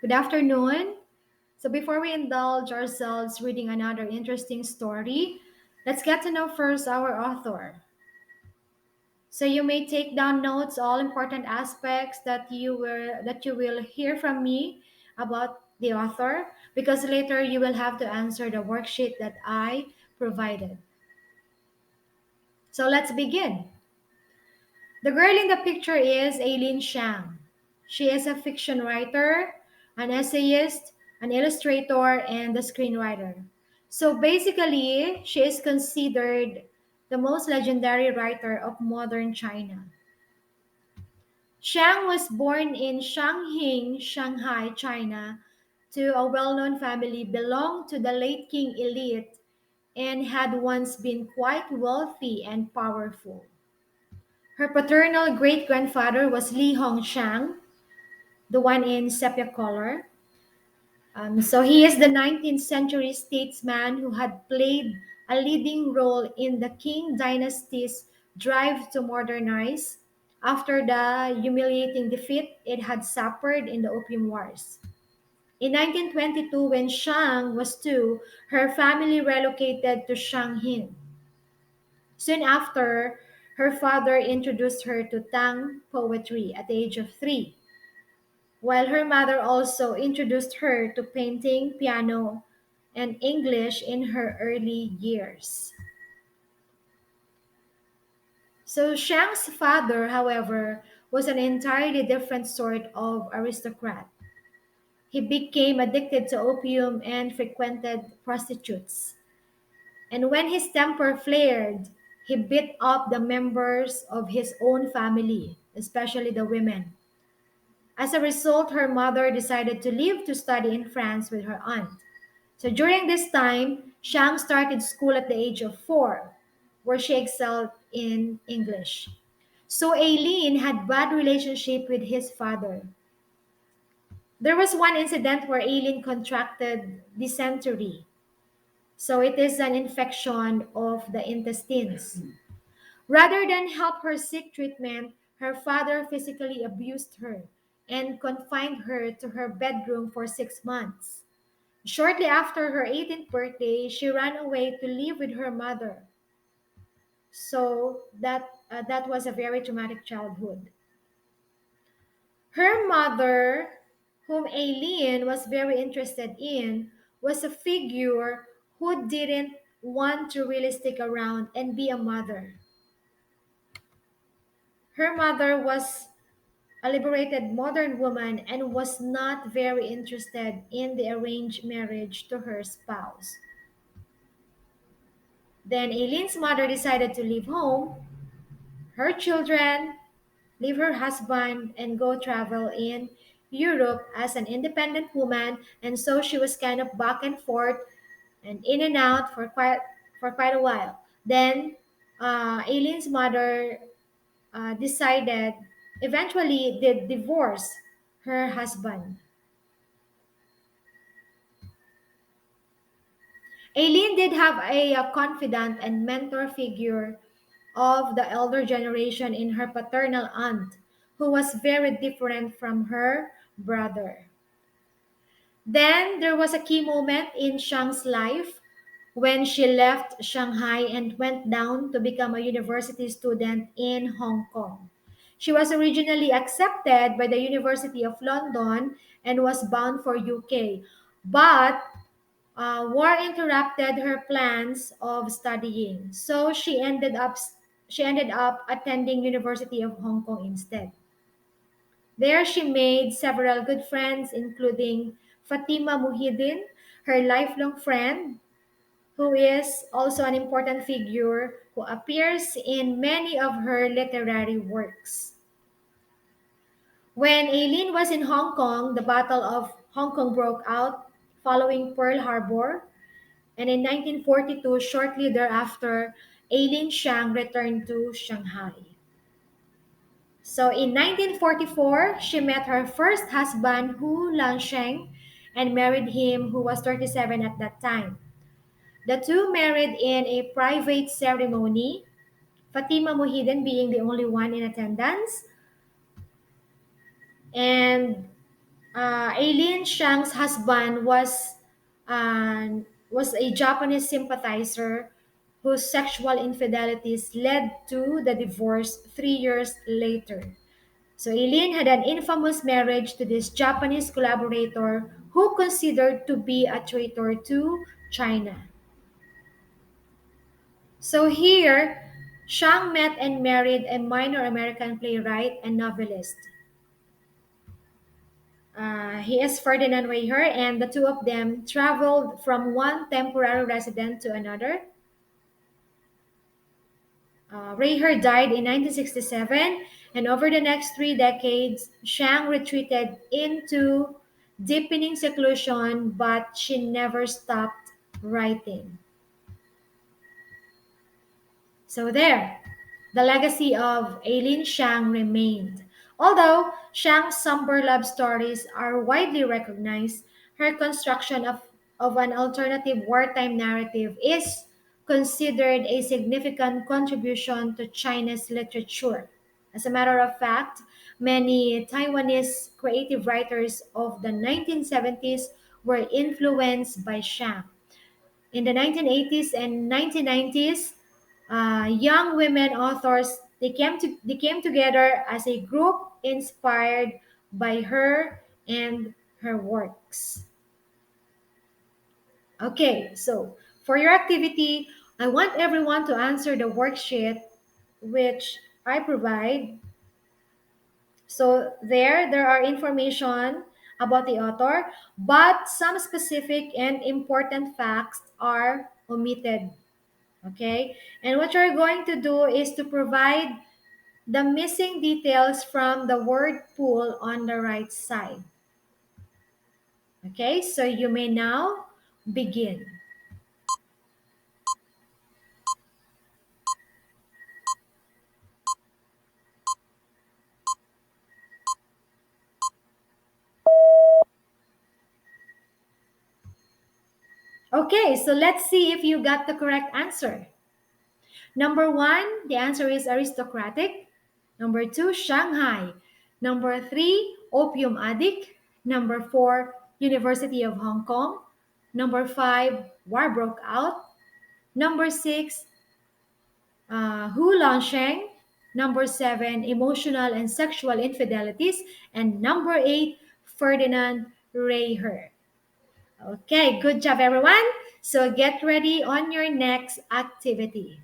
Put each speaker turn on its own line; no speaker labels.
Good afternoon. So, before we indulge ourselves reading another interesting story, let's get to know first our author. So, you may take down notes all important aspects that you will hear from me about the author because later you will have to answer the worksheet that I provided. So, let's begin. The girl in the picture is Aileen Shang. She is a fiction writer, an essayist, an illustrator, and a screenwriter. So basically, she is considered the most legendary writer of modern China. Shang was born in Shanghai, Shanghai, China, to a well known family belonged to the late king elite and had once been quite wealthy and powerful. Her paternal great grandfather was Li Hongshang, the one in sepia color. So he is the 19th century statesman who had played a leading role in the Qing dynasty's drive to modernize after the humiliating defeat it had suffered in the Opium Wars. In 1922, when Shang was two, her family relocated to Shanghai. Soon after, her father introduced her to Tang poetry at the age of 3, while her mother also introduced her to painting, piano, and English in her early years. So Shang's father, however, was an entirely different sort of aristocrat. He became addicted to opium and frequented prostitutes. And when his temper flared, he beat up the members of his own family, especially the women. As a result, her mother decided to leave to study in France with her aunt. So during this time, Shang started school at the age of 4, where she excelled in English. So Aileen had bad relationship with his father. There was one incident where Aileen contracted dysentery. So it is an infection of the intestines. Rather than help her seek treatment, her father physically abused her and confined her to her bedroom for 6 months. Shortly after her 18th birthday, she ran away to live with her mother. So that was a very traumatic childhood. Her mother, whom Aileen was very interested in, was a figure who didn't want to really stick around and be a mother. Her mother was a liberated modern woman and was not very interested in the arranged marriage to her spouse. Then Aileen's mother decided to leave home, her children, leave her husband, and go travel in Europe as an independent woman. And so she was kind of back and forth and in and out for quite a while. Then Aileen's mother decided eventually did divorce her husband. Aileen did have a confidant and mentor figure of the elder generation in her paternal aunt, who was very different from her brother. Then there was a key moment in Shang's life when she left Shanghai and went down to become a university student in Hong Kong. She was originally accepted by the University of London and was bound for UK, but war interrupted her plans of studying. So she ended up attending University of Hong Kong instead. There she made several good friends, including Fatima Muhyiddin, her lifelong friend, who is also an important figure who appears in many of her literary works. When Aileen was in Hong Kong, the Battle of Hong Kong broke out following Pearl Harbor, and in 1942, shortly thereafter, Aileen Shang returned to Shanghai. So in 1944, she met her first husband, Hu Lansheng, and married him, who was 37 at that time. The two married in a private ceremony, Fatima Muhyiddin being the only one in attendance, and Aileen Aileen Shang's husband was a Japanese sympathizer whose sexual infidelities led to the divorce 3 years later. So Eileen had an infamous marriage to this Japanese collaborator who considered to be a traitor to China. So here, Shang met and married a minor American playwright and novelist. He is Ferdinand Weyher, and the two of them traveled from one temporary resident to another. Weyher died in 1967, and over the next 3 decades, Shang retreated into deepening seclusion, but she never stopped writing. So there, the legacy of Aileen Shang remained. Although Shang's somber love stories are widely recognized, her construction of an alternative wartime narrative is considered a significant contribution to China's literature. As a matter of fact, many Taiwanese creative writers of the 1970s were influenced by Shang. In the 1980s and 1990s, young women authors they came together as a group inspired by her and her works. Okay, so for your activity, I want everyone to answer the worksheet which I provide. So there are information about the author, but some specific and important facts are omitted. Okay, and what you're going to do is to provide the missing details from the word pool on the right side. Okay, so you may now begin. Okay, so let's see if you got the correct answer. Number one, the answer is aristocratic. Number two, Shanghai. Number three, opium addict. Number four, University of Hong Kong. Number five, war broke out. Number six, Hu Lansheng. Number seven, emotional and sexual infidelities. And number eight, Ferdinand Reyher. Okay, good job, everyone. So get ready on your next activity.